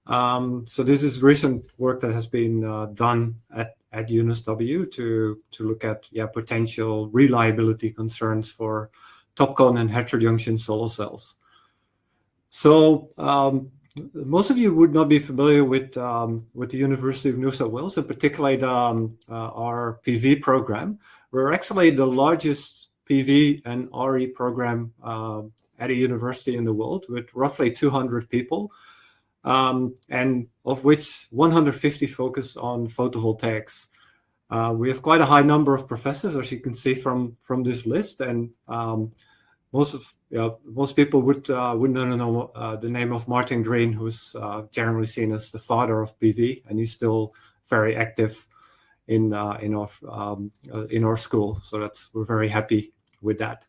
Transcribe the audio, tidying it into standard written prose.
So this is recent work that has been done at UNSW to look at potential reliability concerns for TOPCon and heterojunction solar cells. So most of you would not be familiar with the University of New South Wales, and particularly our PV program. We're actually the largest PV and RE program at a university in the world, with roughly 200 people, and of which 150 focus on photovoltaics. We have quite a high number of professors, as you can see from this list, and most people wouldn't know the name of Martin Green, who's generally seen as the father of PV, and he's still very active in our school. So we're very happy with that.